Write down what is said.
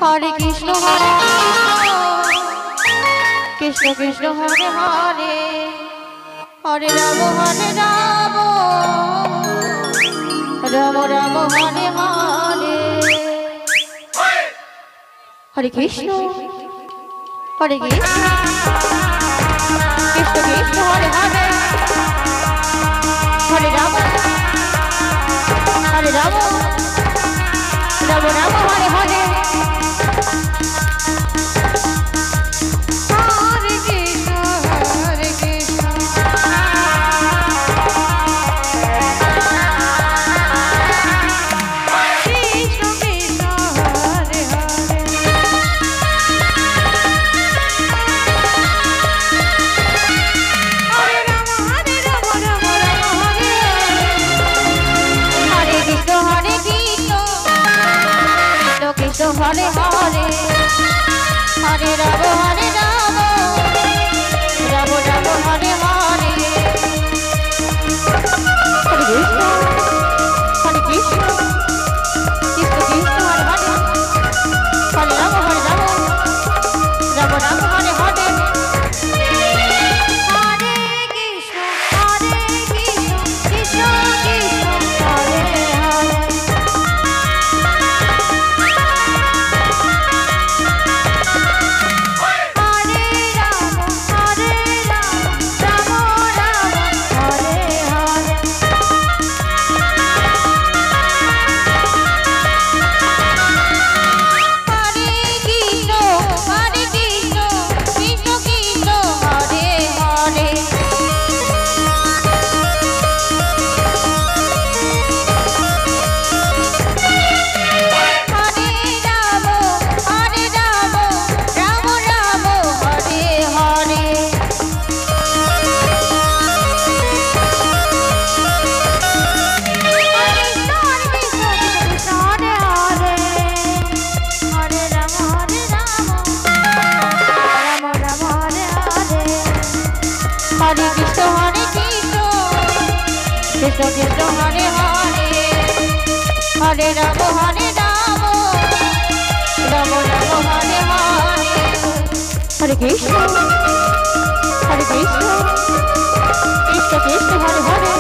Hare Krishna Krishna Krishna Hare Hare Hare Ram Ram Ram Hare Hare Hare Krishna Krishna Krishna Hare Hare Hare Ram Ram Ram Hare Hare Hare Hare Hare Ram Ram Ram Hare Hare Hare Krishna Krishna Krishna Hare Hare Hare Ram Ram Ram Hare Hare Krishna Krishna Hare Hare Hare Ram Ram Ram Hare Hare Hare Krishna Krishna Krishna Krishna Hare Hare